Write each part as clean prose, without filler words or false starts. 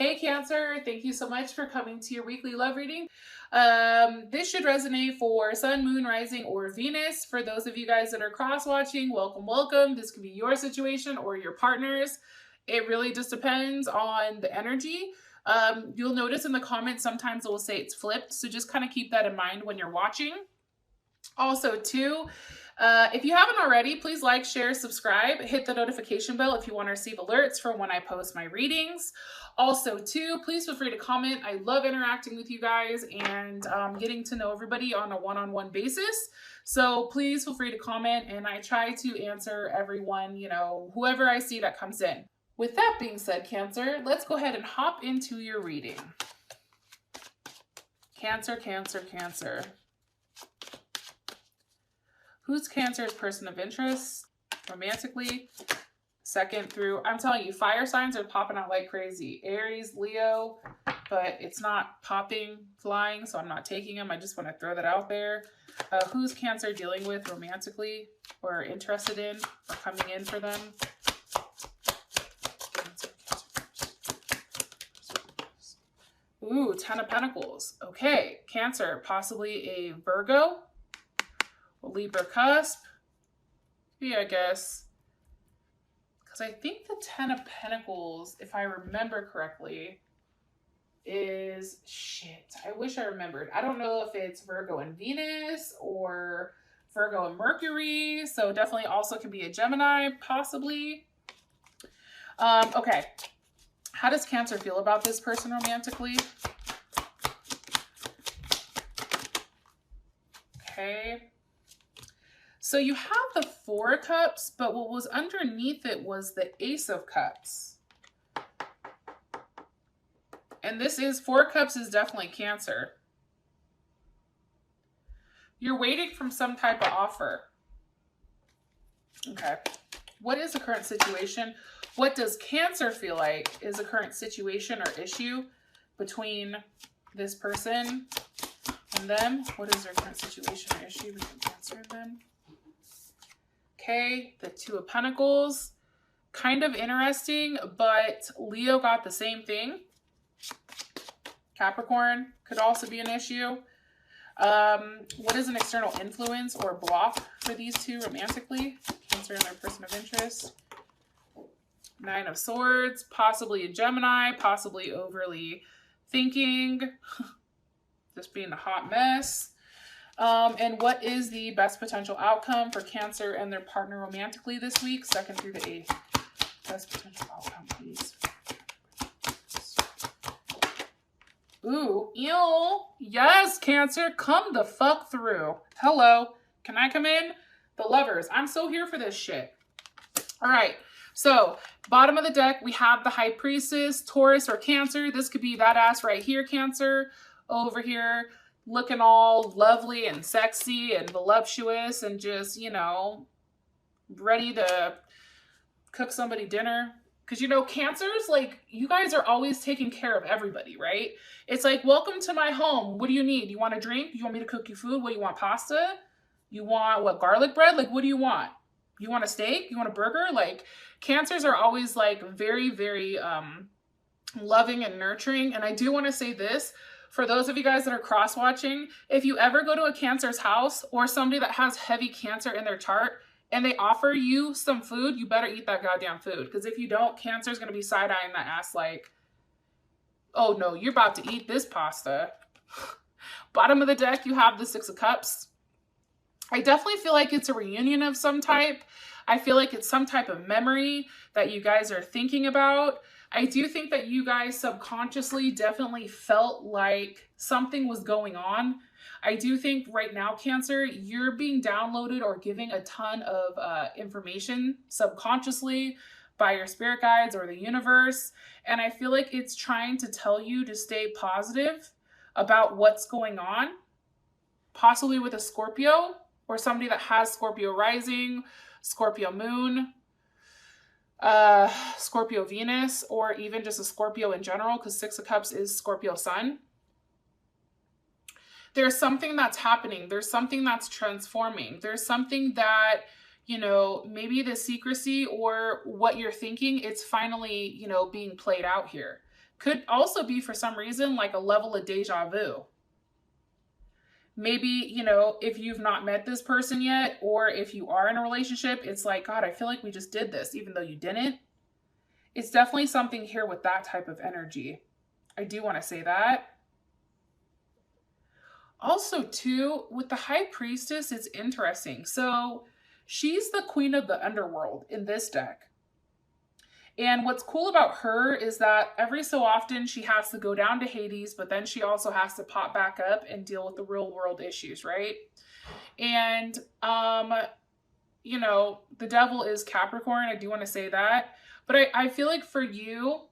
Hey Cancer, thank you so much for coming to your weekly love reading. This should resonate for Sun, Moon, Rising, or Venus. For those of you guys that are cross-watching, welcome, welcome. This could be your situation or your partner's. It really just depends on the energy. You'll notice in the comments sometimes it will say it's flipped, so just kind of keep that in mind when you're watching. Also, too, if you haven't already, please like, share, subscribe, hit the notification bell if you want to receive alerts for when I post my readings. Also, too, please feel free to comment. I love interacting with you guys and getting to know everybody on a one-on-one basis. So please feel free to comment, and I try to answer everyone, whoever I see that comes in. With that being said, Cancer, let's go ahead and hop into your reading. Cancer, Cancer, Cancer. Who's Cancer's person of interest romantically? Second through, I'm telling you, fire signs are popping out like crazy. Aries, Leo, but it's not popping, flying, so I'm not taking them. I just want to throw that out there. Who's Cancer dealing with romantically or interested in or coming in for them? Ooh, Ten of Pentacles. Okay, Cancer, possibly a Virgo. Libra cusp. Yeah, I guess. Because I think the Ten of Pentacles, if I remember correctly, is... Shit, I wish I remembered. I don't know if it's Virgo and Venus or Virgo and Mercury. So definitely also could be a Gemini, possibly. Okay. How does Cancer feel about this person romantically? Okay. So you have the Four of Cups, but what was underneath it was the Ace of Cups. And this is, Four of Cups is definitely Cancer. You're waiting from some type of offer. Okay. What is the current situation? What does Cancer feel like is the current situation or issue between this person and them? What is their current situation or issue between Cancer and them? Okay, the Two of Pentacles, kind of interesting, but Leo got the same thing. Capricorn could also be an issue. What is an external influence or block for these two romantically? Cancer and their person of interest. Nine of Swords, possibly a Gemini, possibly overly thinking, just being a hot mess. And what is the best potential outcome for Cancer and their partner romantically this week? Second through the 8th. Best potential outcome, please. Ooh, ew. Yes, Cancer, come the fuck through. Hello. Can I come in? The Lovers. I'm so here for this shit. All right. So, bottom of the deck, we have the High Priestess, Taurus or Cancer. This could be that ass right here, Cancer. Over here, looking all lovely and sexy and voluptuous and just, ready to cook somebody dinner. Because, Cancers, like, you guys are always taking care of everybody, right? It's like, welcome to my home. What do you need? You want a drink? You want me to cook you food? What, you want pasta? You want, what, garlic bread? Like, what do you want? You want a steak? You want a burger? Like, Cancers are always, like, very, very loving and nurturing. And I do want to say this. For those of you guys that are cross-watching, if you ever go to a Cancer's house or somebody that has heavy Cancer in their chart and they offer you some food, you better eat that goddamn food. Because if you don't, Cancer's going to be side-eyeing that ass like, oh no, you're about to eat this pasta. Bottom of the deck, you have the Six of Cups. I definitely feel like it's a reunion of some type. I feel like it's some type of memory that you guys are thinking about. I do think that you guys subconsciously definitely felt like something was going on. I do think right now, Cancer, you're being downloaded or giving a ton of information subconsciously by your spirit guides or the universe. And I feel like it's trying to tell you to stay positive about what's going on, possibly with a Scorpio or somebody that has Scorpio rising, Scorpio moon, Scorpio Venus, or even just a Scorpio in general, because Six of Cups is Scorpio sun. There's something that's happening. There's something that's transforming. There's something that, maybe the secrecy or what you're thinking, it's finally, being played out here. Could also be, for some reason, like a level of deja vu. Maybe, you know, if you've not met this person yet, or if you are in a relationship, it's like, God, I feel like we just did this, even though you didn't. It's definitely something here with that type of energy. I do want to say that. Also, too, with the High Priestess, it's interesting. So she's the queen of the underworld in this deck. And what's cool about her is that every so often she has to go down to Hades, but then she also has to pop back up and deal with the real world issues, right? And, you know, the devil is Capricorn. I do want to say that. But I feel like for you,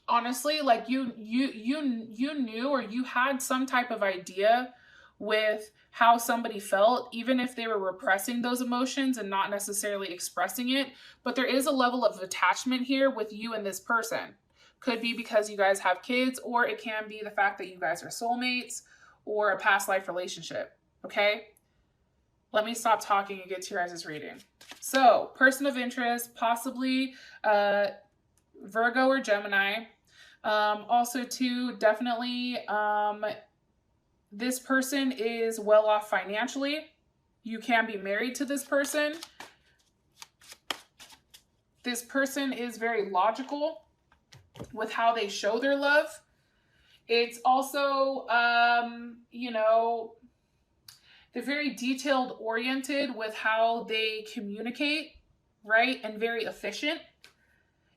honestly, like you knew, or you had some type of idea with how somebody felt, even if they were repressing those emotions and not necessarily expressing it. But there is a level of attachment here with you and this person. Could be because you guys have kids, or it can be the fact that you guys are soulmates or a past life relationship. Okay? Let me stop talking and get to your guys' reading. So, person of interest, possibly Virgo or Gemini. Also, too, definitely, this person is well off financially. You can be married to this person. This person is very logical with how they show their love. It's also, you know, they're very detailed oriented with how they communicate, right? And very efficient.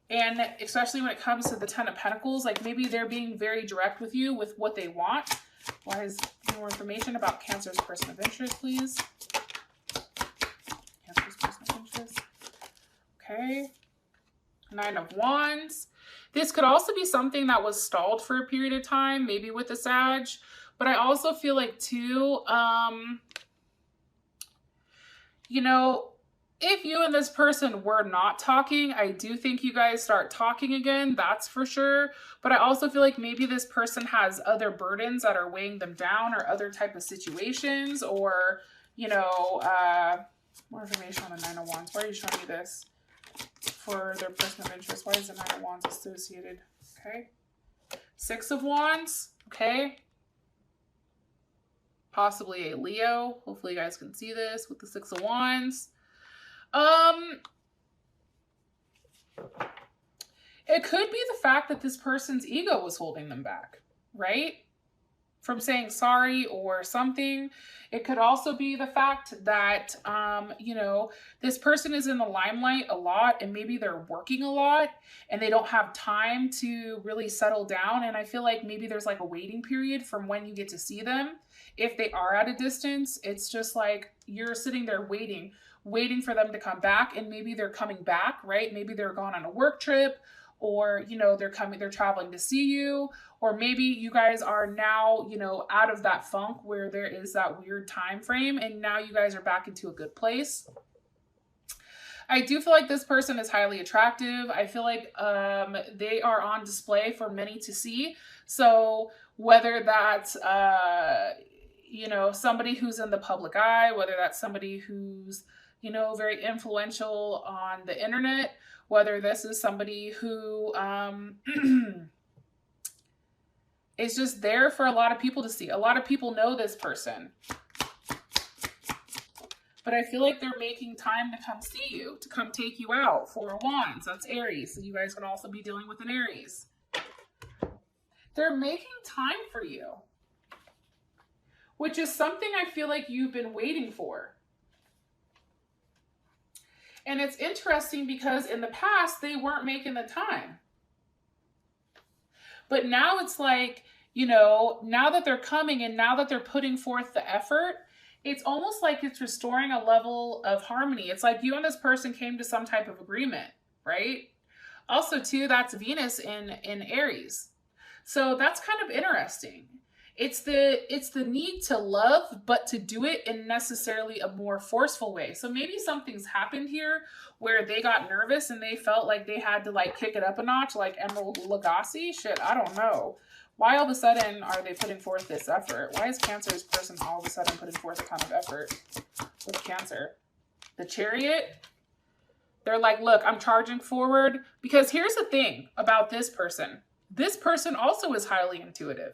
And especially when it comes to the Ten of Pentacles, like maybe they're being very direct with you with what they want. Why is more information about Cancer's person of interest, please? Cancer's person of interest. Okay. Nine of Wands. This could also be something that was stalled for a period of time, maybe with the Sag. But I also feel like, too, you know, if you and this person were not talking, I do think you guys start talking again. That's for sure. But I also feel like maybe this person has other burdens that are weighing them down, or other type of situations, or, you know, more information on the Nine of Wands. Why are you showing me this for their person of interest? Why is the Nine of Wands associated? Okay. Six of Wands. Okay. Possibly a Leo. Hopefully you guys can see this with the Six of Wands. It could be the fact that this person's ego was holding them back, right? From saying sorry or something. It could also be the fact that, you know, this person is in the limelight a lot, and maybe they're working a lot and they don't have time to really settle down. And I feel like maybe there's like a waiting period from when you get to see them. If they are at a distance, it's just like you're sitting there waiting for them to come back, and maybe they're coming back, right? Maybe they're gone on a work trip, or, you know, they're traveling to see you, or maybe you guys are now, you know, out of that funk where there is that weird time frame, and now you guys are back into a good place. I do feel like this person is highly attractive. I feel like they are on display for many to see. So whether that's, you know, somebody who's in the public eye, whether that's somebody who's, you know, very influential on the internet, whether this is somebody who is just there for a lot of people to see. A lot of people know this person. But I feel like they're making time to come see you, to come take you out. Four of Wands, that's Aries. So you guys can also be dealing with an Aries. They're making time for you, which is something I feel like you've been waiting for. And it's interesting because in the past, they weren't making the time. But now it's like, you know, now that they're coming and now that they're putting forth the effort, it's almost like it's restoring a level of harmony. It's like you and this person came to some type of agreement, right? Also, too, that's Venus in Aries. So that's kind of interesting. It's the need to love, but to do it in necessarily a more forceful way. So maybe something's happened here where they got nervous and they felt like they had to like kick it up a notch, like Emerald Lagasse. Shit, I don't know. Why all of a sudden are they putting forth this effort? Why is Cancer's person all of a sudden putting forth a ton of effort with Cancer? The Chariot, they're like, look, I'm charging forward. Because here's the thing about this person. This person also is highly intuitive.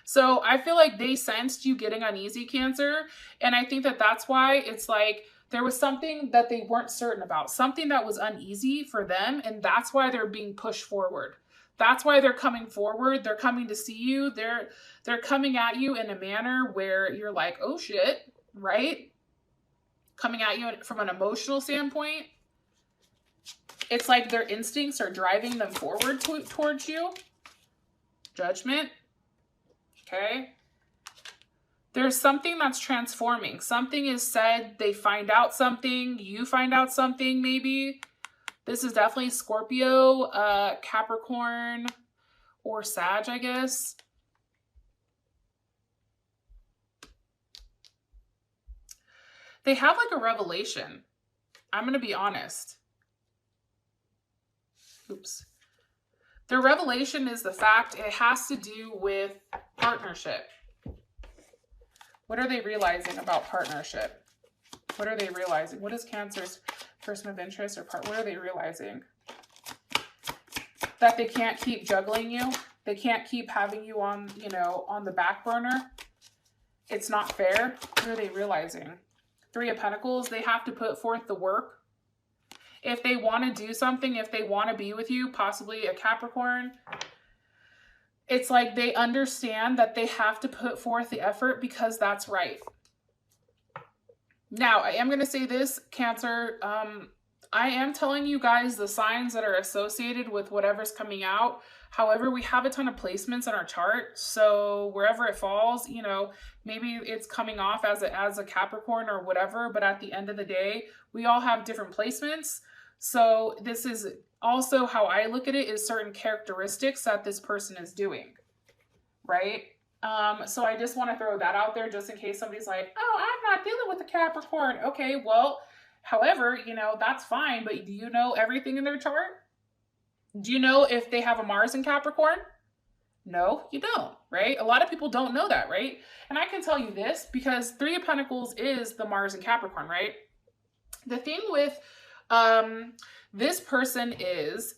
So I feel like they sensed you getting uneasy, Cancer. And I think that that's why it's like there was something that they weren't certain about, something that was uneasy for them. And that's why they're being pushed forward. That's why they're coming forward. They're coming to see you. They're coming at you in a manner where you're like, oh shit, right? Coming at you from an emotional standpoint. It's like their instincts are driving them forward towards you. Judgment. Okay. There's something that's transforming. Something is said. They find out something. You find out something maybe. This is definitely Scorpio, Capricorn, or Sag, I guess. They have like a revelation. I'm going to be honest. Oops. Their revelation is the fact it has to do with partnership. What are they realizing about partnership? What are they realizing? What is Cancer's person of interest or part? What are they realizing? That they can't keep juggling you. They can't keep having you on, you know, on the back burner. It's not fair. What are they realizing? Three of Pentacles. They have to put forth the work. If they want to do something, if they want to be with you, possibly a Capricorn, it's like they understand that they have to put forth the effort because that's right. Now, I am going to say this, Cancer. I am telling you guys the signs that are associated with whatever's coming out. However, we have a ton of placements in our chart. So wherever it falls, you know, maybe it's coming off as a Capricorn or whatever. But at the end of the day, we all have different placements. So this is also how I look at it, is certain characteristics that this person is doing, right? So I just want to throw that out there just in case somebody's like, oh, I'm not dealing with a Capricorn. Okay, well, however, you know, that's fine. But do you know everything in their chart? Do you know if they have a Mars in Capricorn? No, you don't, right? A lot of people don't know that, right? And I can tell you this because Three of Pentacles is the Mars in Capricorn, right? The thing with this person is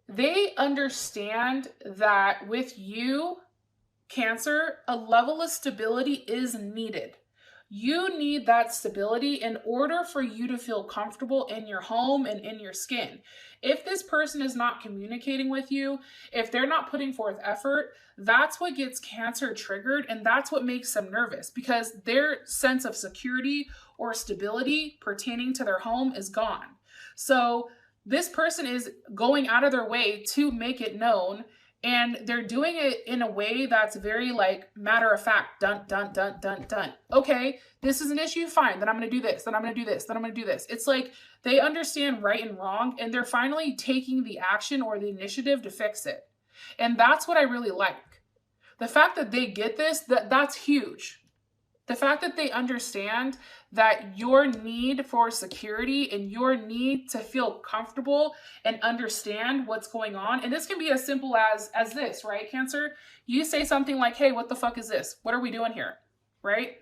they understand that with you, Cancer, a level of stability is needed. You need that stability in order for you to feel comfortable in your home and in your skin. If this person is not communicating with you, if they're not putting forth effort, that's what gets Cancer triggered, and that's what makes them nervous because their sense of security or stability pertaining to their home is gone. So this person is going out of their way to make it known, and they're doing it in a way that's very like matter of fact, dun, dun, dun, dun, dun. Okay, this is an issue, fine, then I'm going to do this, then I'm going to do this, then I'm going to do this. It's like they understand right and wrong, and they're finally taking the action or the initiative to fix it. And that's what I really like. The fact that they get this, that's huge. The fact that they understand that your need for security and your need to feel comfortable and understand what's going on. And this can be as simple as this, right, Cancer? You say something like, hey, what the fuck is this? What are we doing here? Right?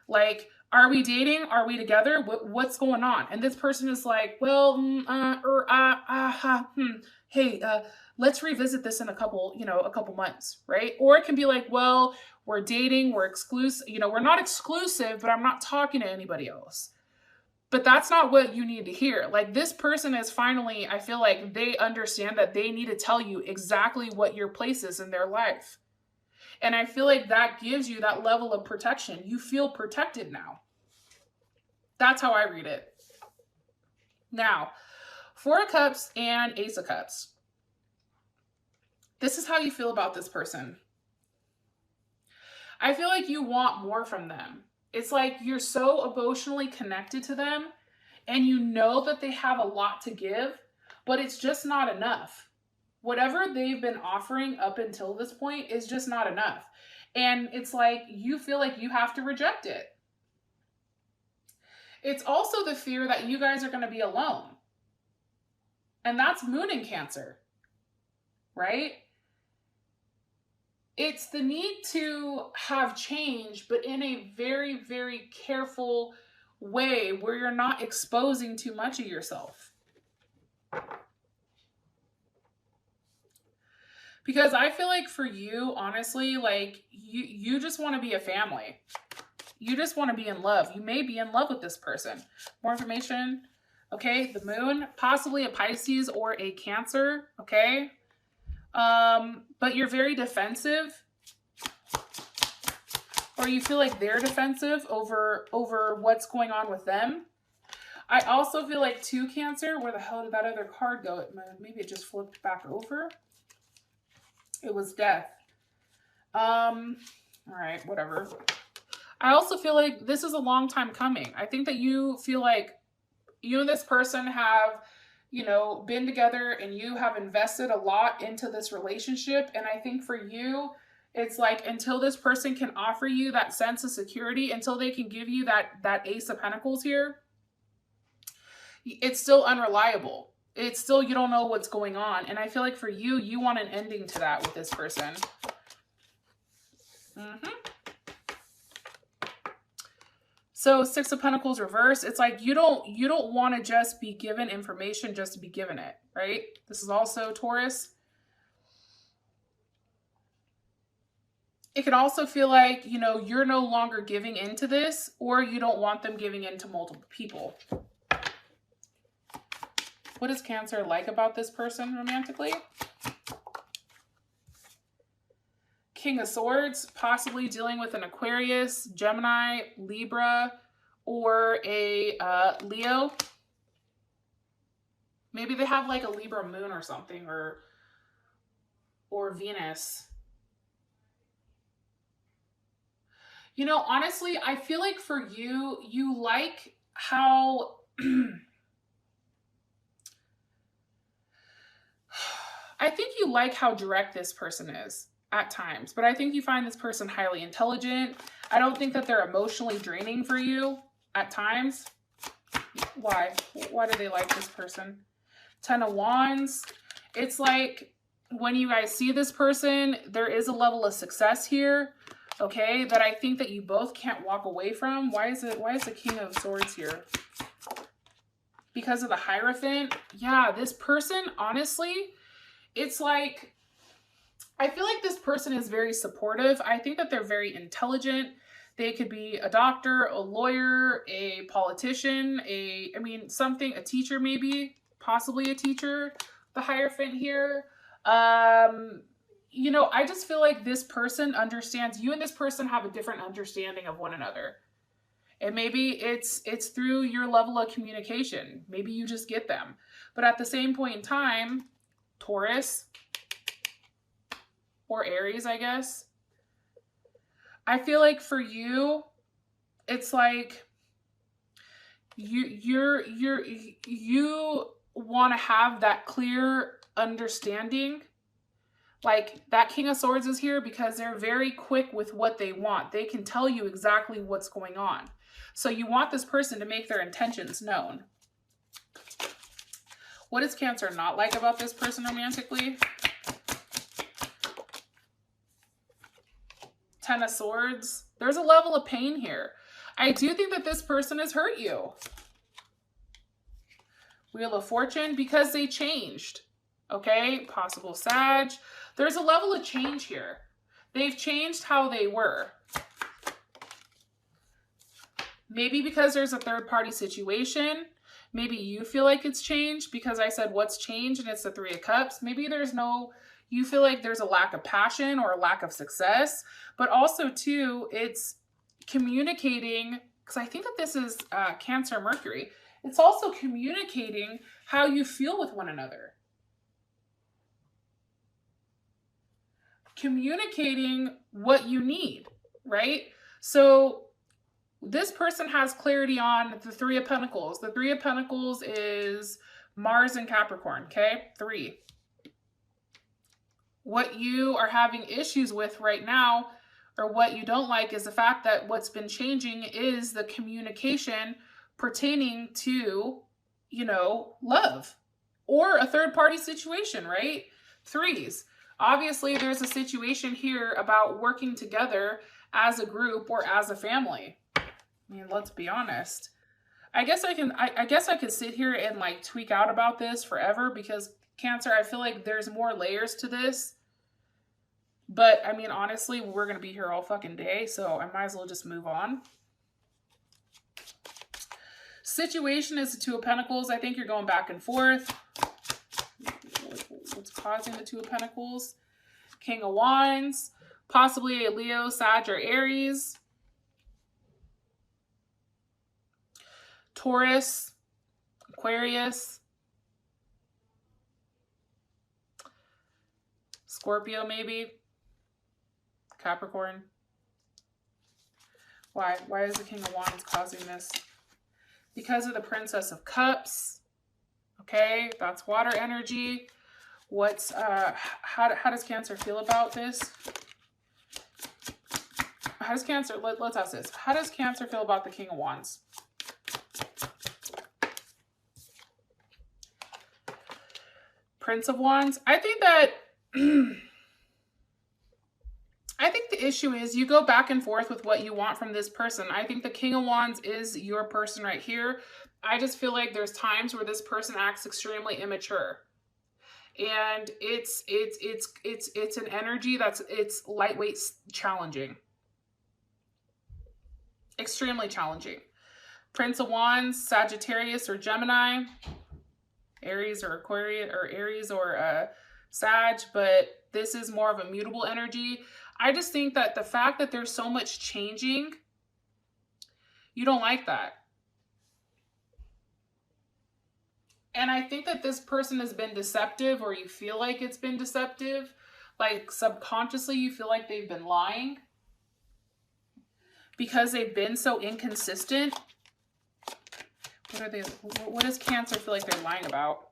Like, are we dating? Are we together? What's going on? And this person is like, well, hey, let's revisit this in a couple months, right? Or it can be like, well, we're dating, we're exclusive, we're not exclusive, but I'm not talking to anybody else. But that's not what you need to hear. Like, this person is finally, I feel like they understand that they need to tell you exactly what your place is in their life. And I feel like that gives you that level of protection. You feel protected now. That's how I read it. Now, Four of Cups and Ace of Cups. This is how you feel about this person. I feel like you want more from them. It's like you're so emotionally connected to them and you know that they have a lot to give, but it's just not enough. Whatever they've been offering up until this point is just not enough. And it's like you feel like you have to reject it. It's also the fear that you guys are going to be alone. And that's Moon in Cancer, right? It's the need to have change, but in a very, very careful way where you're not exposing too much of yourself. Because I feel like for you, honestly, like you just want to be a family. You just want to be in love. You may be in love with this person. More information. Okay, the moon, possibly a Pisces or a Cancer. Okay, but you're very defensive, or you feel like they're defensive over what's going on with them. I also feel like too, Cancer. Where the hell did that other card go? Maybe it just flipped back over. It was death. All right, whatever. I also feel like this is a long time coming. I think that you feel like you and this person have, you know, been together and you have invested a lot into this relationship. And I think for you, it's like until this person can offer you that sense of security, until they can give you that Ace of Pentacles here, it's still unreliable. It's still, you don't know what's going on. And I feel like for you, you want an ending to that with this person. So 6 of Pentacles reverse, it's like you don't want to just be given information just to be given it, right? This is also Taurus. It can also feel like, you know, you're no longer giving into this, or you don't want them giving in to multiple people. What is Cancer like about this person romantically? King of Swords, possibly dealing with an Aquarius, Gemini, Libra, or a Leo. Maybe they have like a Libra moon or something, or Venus. You know, honestly, I feel like for you, you like how I think you like how direct this person is at times, but I think you find this person highly intelligent. I don't think that they're emotionally draining for you at times. Why? Why do they like this person? 10 of Wands. It's like when you guys see this person, there is a level of success here, okay, that I think that you both can't walk away from. Why is the King of Swords here? Because of the Hierophant. Yeah, this person, honestly, it's like, I feel like this person is very supportive. I think that they're very intelligent. They could be a doctor, a lawyer, a politician, a teacher maybe, possibly a teacher, the Hierophant here. You know, I just feel like this person understands, you and this person have a different understanding of one another. And maybe it's through your level of communication. Maybe you just get them. But at the same point in time, Taurus, or Aries, I guess, I feel like for you, it's like you want to have that clear understanding. Like that King of Swords is here because they're very quick with what they want. They can tell you exactly what's going on. So you want this person to make their intentions known. What is Cancer not like about this person romantically? 10 of Swords. There's a level of pain here. I do think that this person has hurt you. Wheel of Fortune, because they changed. Okay, possible Sag. There's a level of change here. They've changed how they were. Maybe because there's a third-party situation. Maybe you feel like it's changed because I said what's changed and it's the 3 of Cups. Maybe you feel like there's a lack of passion or a lack of success. But also, too, it's communicating, because I think that this is Cancer Mercury. It's also communicating how you feel with one another. Communicating what you need, right? So this person has clarity on the 3 of Pentacles. The 3 of Pentacles is Mars and Capricorn, okay? 3. What you are having issues with right now, or what you don't like, is the fact that what's been changing is the communication pertaining to, you know, love or a third-party situation, right? 3s. Obviously, there's a situation here about working together as a group or as a family. I mean, let's be honest. I guess I could sit here and like tweak out about this forever because Cancer, I feel like there's more layers to this. But, I mean, honestly, we're going to be here all fucking day, so I might as well just move on. Situation is the Two of Pentacles. I think you're going back and forth. What's causing the Two of Pentacles? King of Wands. Possibly a Leo, Sag, or Aries. Taurus. Aquarius. Scorpio, maybe. Capricorn. Why? Why is the King of Wands causing this? Because of the Princess of Cups. Okay, that's water energy. What's how does Cancer feel about this? How does Cancer, let's ask this. How does Cancer feel about the King of Wands? Prince of Wands. I think that I think the issue is you go back and forth with what you want from this person. I think the King of Wands is your person right here. I just feel like there's times where this person acts extremely immature. And it's an energy it's lightweight, challenging. Extremely challenging. Prince of Wands, Sagittarius or Gemini, Aries or Aquarius, or Aries or Sag, but this is more of a mutable energy. I just think that the fact that there's so much changing, you don't like that. And I think that this person has been deceptive, or you feel like it's been deceptive. Like subconsciously you feel like they've been lying because they've been so inconsistent. What does Cancer feel like they're lying about?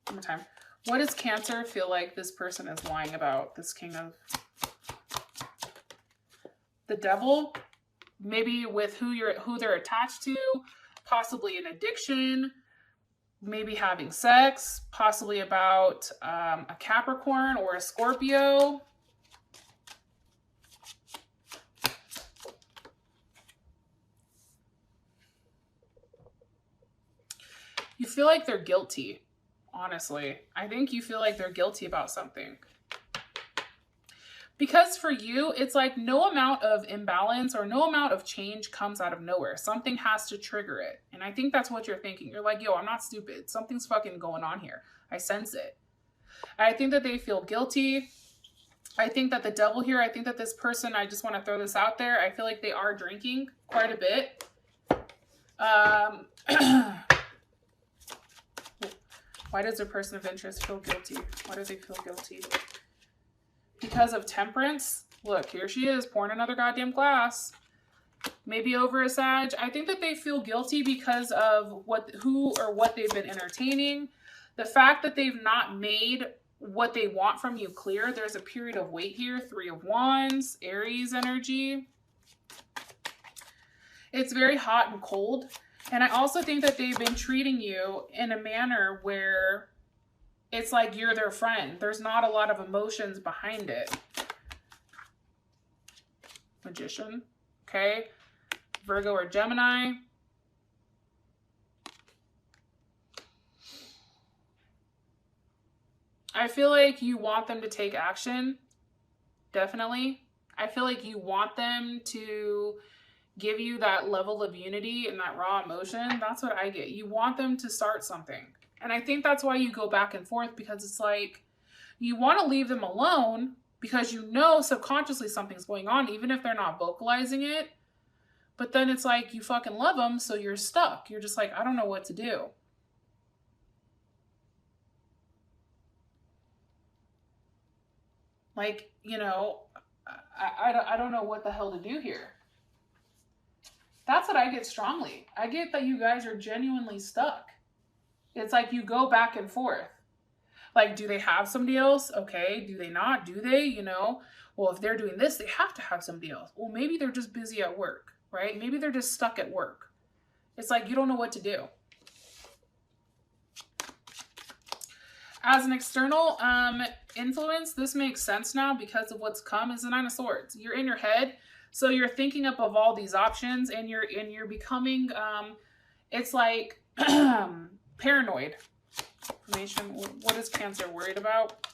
One more time. What does Cancer feel like this person is lying about? This King of the Devil, maybe with who they're attached to, possibly an addiction, maybe having sex, possibly about a Capricorn or a Scorpio. You feel like they're guilty, honestly. I think you feel like they're guilty about something. Because for you, it's like no amount of imbalance or no amount of change comes out of nowhere. Something has to trigger it. And I think that's what you're thinking. You're like, yo, I'm not stupid. Something's fucking going on here. I sense it. I think that they feel guilty. I think that the Devil here, I think that this person, I just want to throw this out there. I feel like they are drinking quite a bit. Why does their person of interest feel guilty? Why do they feel guilty? Because of Temperance. Look, here she is pouring another goddamn glass. Maybe over a Sag. I think that they feel guilty because of who or what they've been entertaining. The fact that they've not made what they want from you clear. There's a period of wait here. Three of Wands, Aries energy. It's very hot and cold. And I also think that they've been treating you in a manner where it's like you're their friend. There's not a lot of emotions behind it. Magician. Okay. Virgo or Gemini. I feel like you want them to take action. Definitely. I feel like you want them to give you that level of unity and that raw emotion. That's what I get. You want them to start something. And I think that's why you go back and forth, because it's like you want to leave them alone because you know subconsciously something's going on, even if they're not vocalizing it. But then it's like you fucking love them, so you're stuck. You're just like, I don't know what to do. Like, you know, I don't know what the hell to do here. That's what I get strongly. I get that you guys are genuinely stuck. It's like you go back and forth. Like, do they have somebody else? Okay. Do they not? Do they? You know, well, if they're doing this, they have to have somebody else. Well, maybe they're just busy at work, right? Maybe they're just stuck at work. It's like you don't know what to do. As an external influence, this makes sense now because of what's come is the Nine of Swords. You're in your head. So you're thinking up of all these options and you're becoming, it's like paranoid. Information. What is Cancer worried about?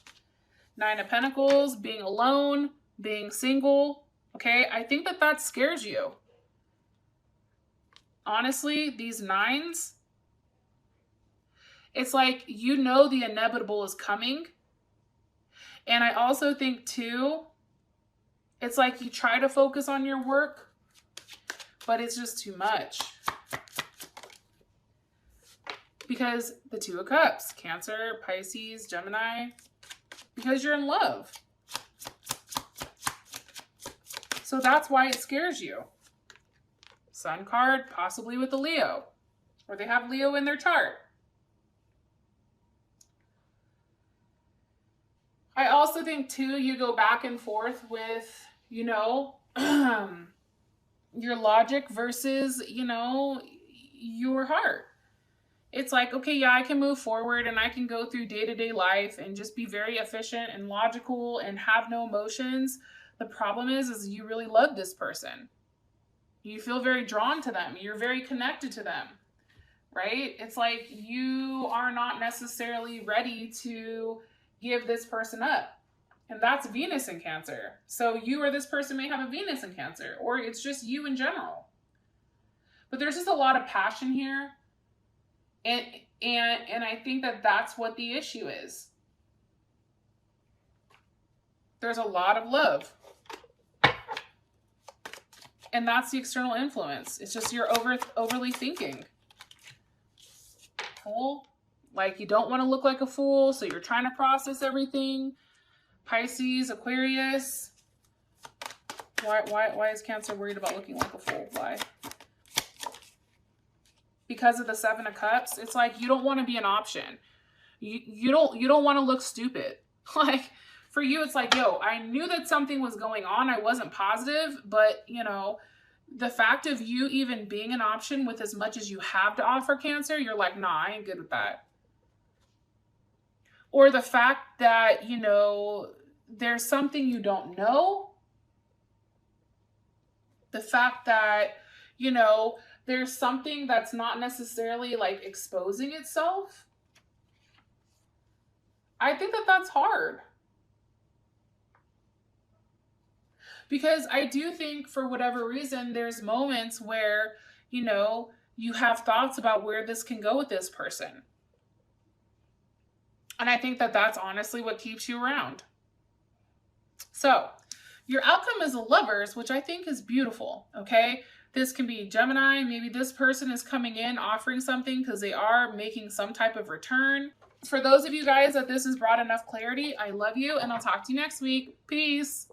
Nine of Pentacles, being alone, being single. Okay, I think that that scares you. Honestly, these nines, it's like you know the inevitable is coming. And I also think too, it's like you try to focus on your work, but it's just too much. Because the Two of Cups, Cancer, Pisces, Gemini, because you're in love. So that's why it scares you. Sun card, possibly with a Leo, or they have Leo in their chart. I also think too, you go back and forth with, you know, your logic versus, you know, your heart. It's like, okay, yeah, I can move forward and I can go through day-to-day life and just be very efficient and logical and have no emotions. The problem is you really love this person. You feel very drawn to them. You're very connected to them, right? It's like you are not necessarily ready to give this person up. And that's Venus in Cancer. So you or this person may have a Venus in Cancer, or it's just you in general. But there's just a lot of passion here. And I think that that's what the issue is. There's a lot of love. And that's the external influence. It's just you're overly thinking. Fool. Like you don't want to look like a fool, so you're trying to process everything. Pisces, Aquarius. Why is Cancer worried about looking like a fool? Why? Because of the Seven of Cups. It's like you don't want to be an option. You don't want to look stupid. Like for you, it's like, yo, I knew that something was going on. I wasn't positive, but you know, the fact of you even being an option with as much as you have to offer, Cancer, you're like, nah, I ain't good with that. Or the fact that, you know, there's something you don't know. The fact that, you know, there's something that's not necessarily like exposing itself. I think that that's hard. Because I do think for whatever reason, there's moments where, you know, you have thoughts about where this can go with this person. And I think that that's honestly what keeps you around. So your outcome is a Lovers, which I think is beautiful. Okay. This can be Gemini. Maybe this person is coming in offering something because they are making some type of return. For those of you guys that this has brought enough clarity, I love you and I'll talk to you next week. Peace.